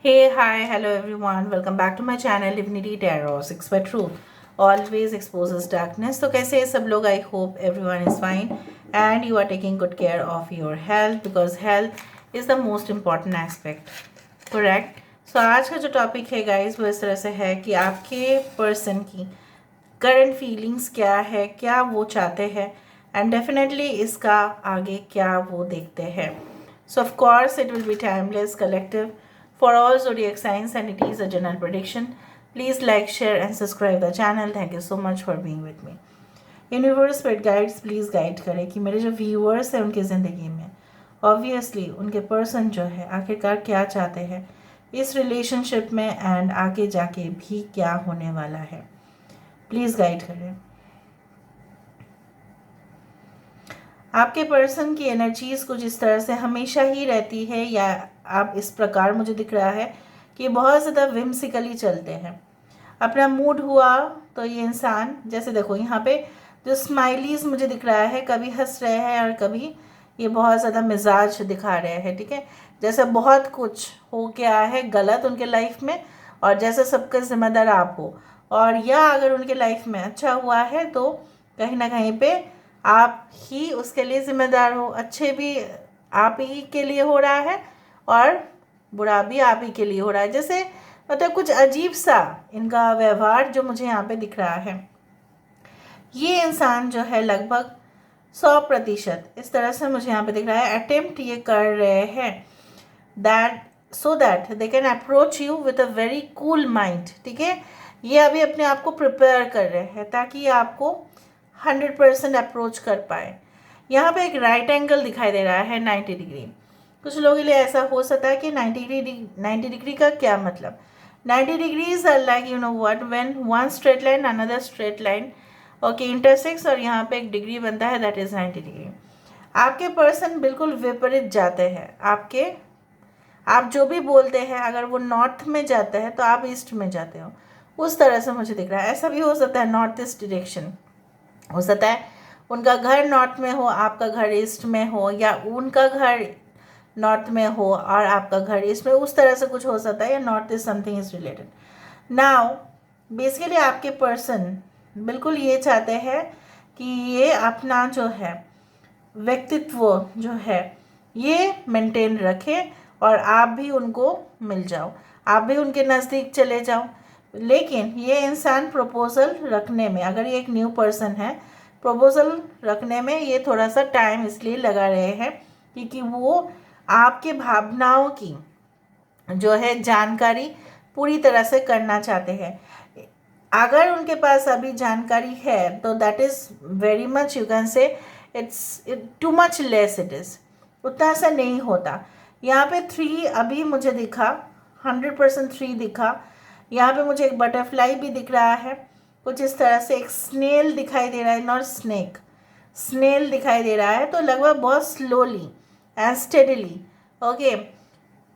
Hey, hi, hello everyone. Welcome back to my channel Divinity Tarot 6 by Truth. Always exposes darkness. तो कैसे हैं सब लोग? I hope everyone is fine and you are taking good care of your health because health is the most important aspect. Correct? So आज का जो topic है guys वो इस तरह से है कि आपके पर्सन की करंट फीलिंग्स क्या है, क्या वो चाहते हैं एंड डेफिनेटली इसका आगे क्या वो देखते हैं. So of course it will be timeless, collective for all zodiac signs and it is a general prediction. Please like, share and subscribe the channel. Thank you so much for being with me. Universe spirit guides please guide करें कि मेरे जो viewers हैं उनकी ज़िंदगी में obviously उनके person जो है आखिरकार क्या चाहते हैं इस रिलेशनशिप में एंड आगे जाके भी क्या होने वाला है. प्लीज़ गाइड करें. आपके पर्सन की एनर्जीज कुछ इस तरह से हमेशा ही रहती है या आप इस प्रकार मुझे दिख रहा है कि बहुत ज़्यादा विम्सिकली चलते हैं. अपना मूड हुआ तो ये इंसान जैसे देखो यहाँ पे जो स्माइलीज मुझे दिख रहा है कभी हंस रहे हैं और कभी ये बहुत ज़्यादा मिजाज दिखा रहे हैं. ठीक है, जैसे बहुत कुछ हो गया है गलत उनके लाइफ में और जैसे सबका जिम्मेदार आप हो और या अगर उनके लाइफ में अच्छा हुआ है तो कहीं ना कहीं पे आप ही उसके लिए जिम्मेदार हो. अच्छे भी आप ही के लिए हो रहा है और बुरा भी आप ही के लिए हो रहा है. जैसे मतलब कुछ अजीब सा इनका व्यवहार जो मुझे यहाँ पे दिख रहा है. ये इंसान जो है लगभग 100% इस तरह से मुझे यहाँ पे दिख रहा है अटेम्प्ट ये कर रहे हैं that so that they can approach you with a very cool mind. ठीक है, ये अभी अपने आप को प्रिपेयर कर रहे हैं ताकि ये आपको 100% अप्रोच कर पाए. यहाँ पे एक राइट एंगल दिखाई दे रहा है 90 डिग्री. कुछ लोगों के लिए ऐसा हो सकता है कि 90 डिग्री का क्या मतलब. 90 degrees are like you know what when one straight line another straight line okay intersex और यहाँ पे एक डिग्री बनता है दैट इज़ 90 डिग्री. आपके पर्सन बिल्कुल विपरीत जाते हैं आपके. आप जो भी बोलते हैं अगर वो नॉर्थ में जाता है तो आप ईस्ट में जाते हो. उस तरह से मुझे दिख रहा है. ऐसा भी हो सकता है नॉर्थ ईस्ट डायरेक्शन हो सकता है. उनका घर नॉर्थ में हो आपका घर ईस्ट में हो या उनका घर नॉर्थ में हो और आपका घर ईस्ट में. उस तरह से कुछ हो सकता है या north east something is related. Now basically आपके पर्सन बिल्कुल ये चाहते हैं कि ये अपना जो है व्यक्तित्व जो है ये मेंटेन रखें और आप भी उनको मिल जाओ, आप भी उनके नज़दीक चले जाओ. लेकिन ये इंसान प्रपोज़ल रखने में अगर ये एक न्यू पर्सन है प्रपोज़ल रखने में ये थोड़ा सा टाइम इसलिए लगा रहे हैं क्योंकि वो आपके भावनाओं की जो है जानकारी पूरी तरह से करना चाहते हैं. अगर उनके पास अभी जानकारी है तो that is very much you can say it's too much less. It is उतना सा नहीं होता. यहाँ पे 3 अभी मुझे दिखा 100% 3 दिखा. यहाँ पे मुझे एक बटरफ्लाई भी दिख रहा है कुछ इस तरह से. एक स्नेल दिखाई दे रहा है नॉट स्नेक, स्नेल दिखाई दे रहा है. तो लगभग बहुत स्लोली एंड स्टेडली ओके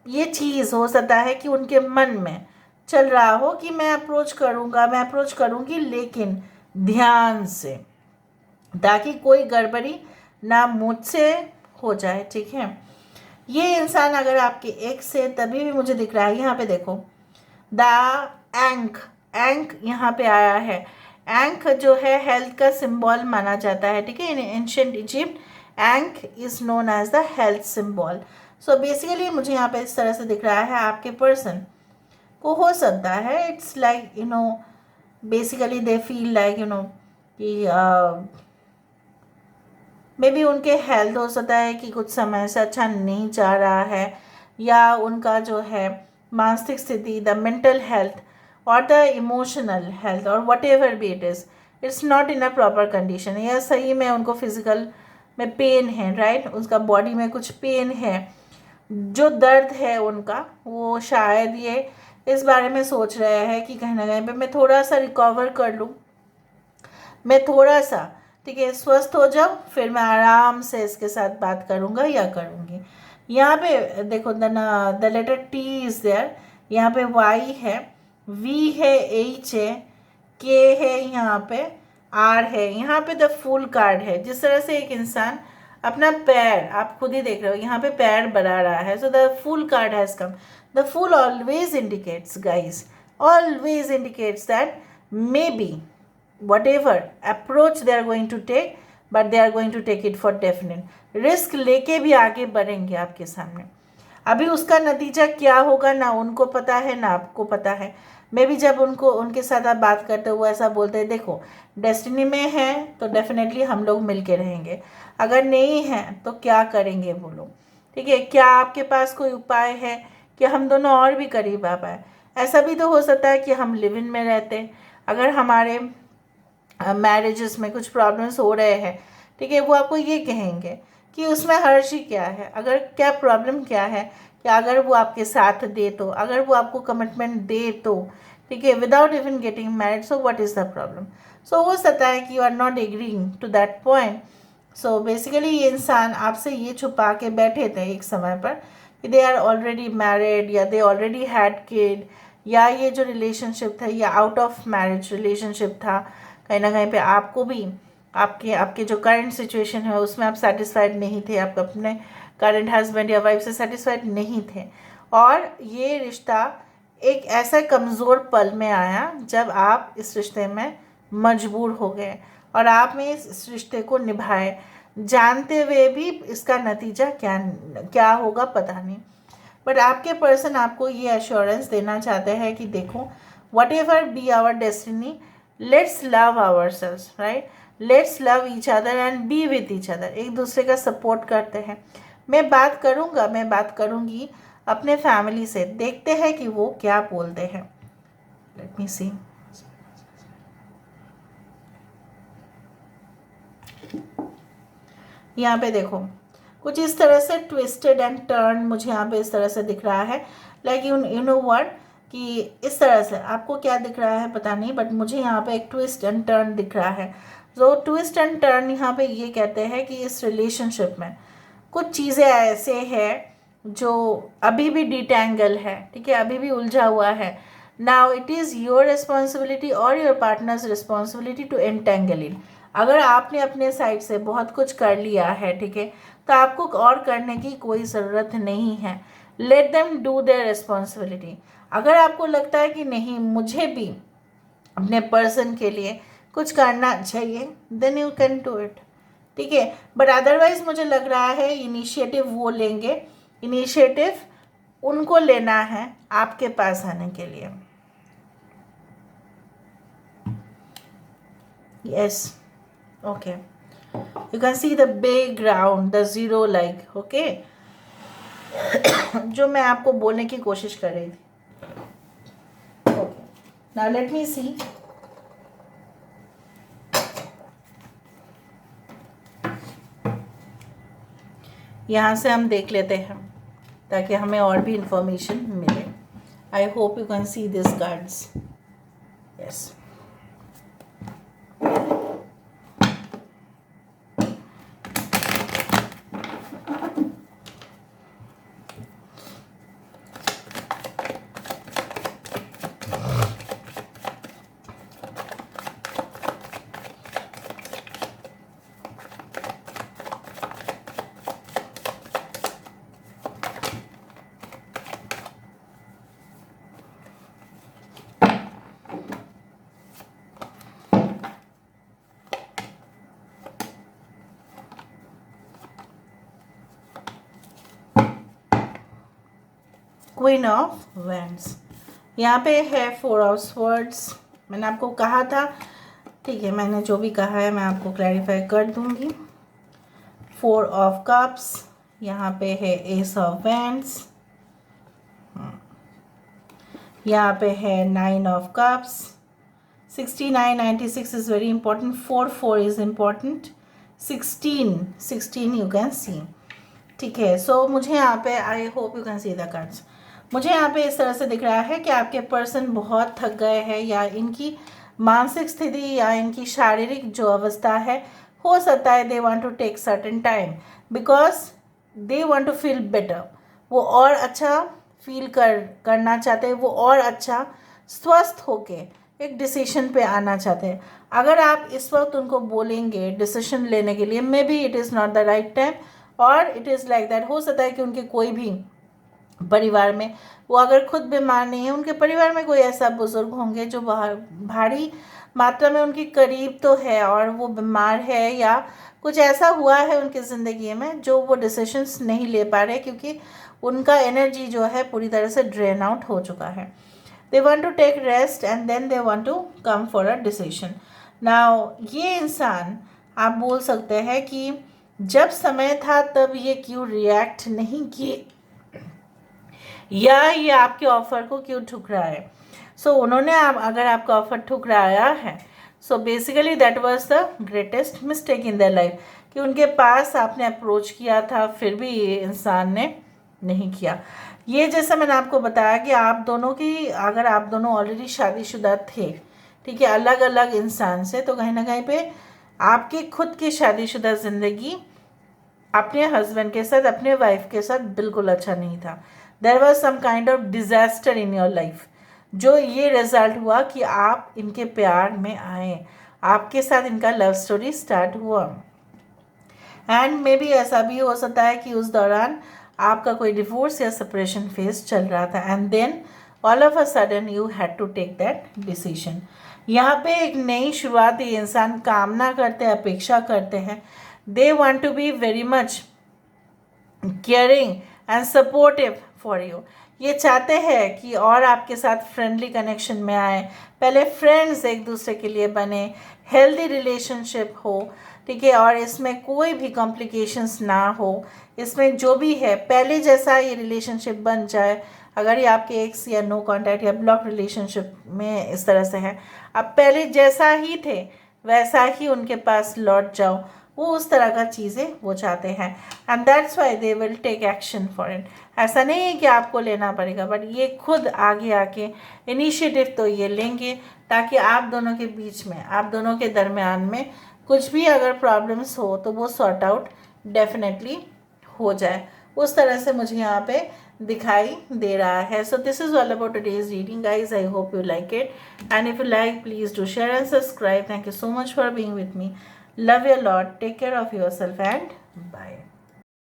ये चीज़ हो सकता है कि उनके मन में चल रहा हो कि मैं अप्रोच करूँगा मैं अप्रोच करूँगी लेकिन ध्यान से ताकि कोई गड़बड़ी ना मुझसे हो जाए. ठीक है, ये इंसान अगर आपके एक से तभी भी मुझे दिख रहा है. यहाँ पे देखो द एंक एंक यहाँ पे आया है. एंक जो है हेल्थ का सिंबल माना जाता है. ठीक है, in ancient Egypt ankh is known as the health symbol. So basically मुझे यहाँ पे इस तरह से दिख रहा है आपके पर्सन को हो सकता है it's like you know basically they feel like you know कि मे बी उनके हेल्थ हो सकता है कि कुछ समय से अच्छा नहीं जा रहा है या उनका जो है मानसिक स्थिति द मेंटल हेल्थ और द इमोशनल हेल्थ और what ever be it is it's not in a proper condition. या सही में उनको फिजिकल में पेन है राइट उसका बॉडी में कुछ पेन है जो दर्द है उनका वो शायद ये इस बारे में सोच रहे हैं कि कहीं ना कहीं पे मैं थोड़ा सा रिकवर कर लूँ, मैं थोड़ा सा ठीक है स्वस्थ हो जाऊँ फिर मैं आराम से इसके साथ बात करूँगा या करूँगी. यहाँ पे देखो the letter T is there. यहाँ पे वाई है, वी है, एच है, के है, यहाँ पे आर है. यहाँ पे द फुल कार्ड है. जिस तरह से एक इंसान अपना पैर आप खुद ही देख रहे हो यहाँ पे पैर बढ़ा रहा है. So the fool card has come. The fool always indicates guys, always indicates that maybe whatever approach they are going to take, but they are going to take it for definite। Risk लेके भी आगे बढ़ेंगे आपके सामने। अभी उसका नतीजा क्या होगा ना उनको पता है ना आपको पता है। मैं भी जब उनके साथ आप बात करते हो वो ऐसा बोलते हैं, देखो डेस्टिनी में है तो डेफिनेटली हम लोग मिल के रहेंगे, अगर नहीं है तो क्या करेंगे वो लोग। ठीक है, क्या आपके पास कोई उपाय है कि हम दोनों और भी करीब आ पाए। ऐसा भी तो हो सकता है कि हम लिव इन में रहते, अगर हमारे मैरिजेस में कुछ प्रॉब्लम्स हो रहे हैं, ठीक है, वो आपको ये कहेंगे कि उसमें हर्ष ही क्या है, अगर क्या प्रॉब्लम क्या है कि अगर वो आपके साथ दे तो, अगर वो आपको कमिटमेंट दे तो, ठीक है, without even getting married, so what is the problem. So हो सकता है कि you are not agreeing to that point. So basically ये इंसान आपसे ये छुपा के बैठे थे एक समय पर कि दे आर ऑलरेडी मैरिड या दे ऑलरेडी हैड किड, या ये जो रिलेशनशिप था या आउट ऑफ मैरिज रिलेशनशिप था, कहीं ना कहीं पे आपको भी आपके जो करंट सिचुएशन है उसमें आप सेटिस्फाइड नहीं थे, आप अपने करंट हस्बैंड या वाइफ से सेटिस्फाइड नहीं थे, और ये रिश्ता एक ऐसा कमज़ोर पल में आया जब आप इस रिश्ते में मजबूर हो गए और आपने इस रिश्ते को निभाए, जानते हुए भी इसका नतीजा क्या होगा पता नहीं। बट आपके पर्सन आपको ये एश्योरेंस देना चाहते हैं कि देखो whatever be our destiny, let's love our selves, right, let's love each other and be with each other, एक दूसरे का सपोर्ट करते हैं। मैं बात करूँगी अपने फैमिली से, देखते हैं कि वो क्या बोलते हैं। लेट मी सी। यहाँ पे देखो कुछ इस तरह से ट्विस्टेड एंड टर्न मुझे यहाँ पे इस तरह से दिख रहा है, लाइक यू नो व्हाट, कि इस तरह से आपको क्या दिख रहा है पता नहीं, बट मुझे यहाँ पे एक ट्विस्ट एंड टर्न दिख रहा है। जो ट्विस्ट एंड टर्न यहाँ पे ये कहते हैं कि इस रिलेशनशिप में कुछ चीज़ें ऐसे हैं जो अभी भी डिटेंगल है, ठीक है, अभी भी उलझा हुआ है। Now it is your responsibility और your partner's responsibility to entangle in. अगर आपने अपने साइड से बहुत कुछ कर लिया है, ठीक है, तो आपको और करने की कोई ज़रूरत नहीं है। Let them do their responsibility. अगर आपको लगता है कि नहीं मुझे भी अपने पर्सन के लिए कुछ करना चाहिए, then you can do it, ठीक है। बट अदरवाइज मुझे लग रहा है इनिशिएटिव वो लेंगे, इनिशिएटिव उनको लेना है आपके पास आने के लिए। Yes, okay, you can see the background, the zero like, okay, जो मैं आपको बोलने की कोशिश कर रही थी। ओके, नाउ लेट मी सी। यहाँ से हम देख लेते हैं ताकि हमें और भी इंफॉर्मेशन मिले। I hope you can see this cards. Yes, queen of wands, यहाँ पे है 4 ऑफ स्वर्ड्स। मैंने आपको कहा था, ठीक है, मैंने जो भी कहा है मैं आपको क्लैरिफाई कर दूंगी। 4 ऑफ कप्स, यहाँ पे है एस ऑफ वैंड्स, यहाँ पे है 9 of cups. 69 96 is very important, 4 is important, 16 you can see, ठीक है। सो मुझे यहाँ पे I hope you can see the cards. मुझे यहाँ पे इस तरह से दिख रहा है कि आपके पर्सन बहुत थक गए हैं, या इनकी मानसिक स्थिति या इनकी शारीरिक जो अवस्था है, हो सकता है they want to take certain time because they want to feel better. वो और अच्छा फील करना चाहते हैं, वो और अच्छा स्वस्थ होके एक डिसीजन पे आना चाहते हैं। अगर आप इस वक्त उनको बोलेंगे डिसीजन लेने के लिए, may be it is not the right time, और इट इज़ लाइक दैट, हो सकता है कि उनके कोई भी परिवार में, वो अगर खुद बीमार नहीं है, उनके परिवार में कोई ऐसा बुजुर्ग होंगे जो भारी मात्रा में उनके करीब तो है और वो बीमार है, या कुछ ऐसा हुआ है उनकी ज़िंदगी में जो वो डिसीशंस नहीं ले पा रहे क्योंकि उनका एनर्जी जो है पूरी तरह से ड्रेन आउट हो चुका है. They want to take rest and then they want to come for a decision. Now ये इंसान, आप बोल सकते हैं कि जब समय था तब ये क्यों रिएक्ट नहीं किए, या ये आपके ऑफर को क्यों ठुकराया है. सो उन्होंने अगर आपका ऑफर ठुकराया है, so basically that was the greatest mistake in their life, कि उनके पास आपने अप्रोच किया था फिर भी ये इंसान ने नहीं किया. ये जैसा मैंने आपको बताया कि आप दोनों की, अगर आप दोनों ऑलरेडी शादीशुदा थे, ठीक है, अलग अलग इंसान से, तो कहीं ना कहीं पे आपकी खुद की शादीशुदा ज़िंदगी अपने हस्बैंड के साथ, अपने वाइफ के साथ बिल्कुल अच्छा नहीं था. There was some kind of disaster in your life, जो ये रिजल्ट हुआ कि आप इनके प्यार में आए, आपके साथ इनका लव स्टोरी स्टार्ट हुआ. एंड मे बी ऐसा भी हो सकता है कि उस दौरान आपका कोई डिवोर्स या सेपरेशन फेज चल रहा था, and then all of a sudden you had to take that decision. यहाँ पे एक नई शुरुआत ये इंसान कामना करते हैं, अपेक्षा करते हैं. They want to be very much caring and supportive for you. ये चाहते हैं कि और आपके साथ फ्रेंडली कनेक्शन में आए, पहले फ्रेंड्स एक दूसरे के लिए बने, हेल्दी रिलेशनशिप हो, ठीक है, और इसमें कोई भी कॉम्प्लिकेशंस ना हो. इसमें जो भी है पहले जैसा ये रिलेशनशिप बन जाए. अगर ये आपके एक्स या नो कांटेक्ट या ब्लॉक रिलेशनशिप में इस तरह से है, आप पहले जैसा ही थे वैसा ही उनके पास लौट जाओ, वो उस तरह का चीज़ें वो चाहते हैं. And that's why they will take action for it. ऐसा नहीं है कि आपको लेना पड़ेगा, बट ये खुद आगे आके इनिशिएटिव तो ये लेंगे, ताकि आप दोनों के बीच में, आप दोनों के दरमियान में कुछ भी अगर प्रॉब्लम्स हो तो वो सॉर्ट आउट डेफिनेटली हो जाए. उस तरह से मुझे यहाँ पे दिखाई दे रहा है. So this is all about today's reading guys. I hope you like it, and if you like please do share and subscribe. Thank you so much for being with me. Love you a lot. Take care of yourself and bye.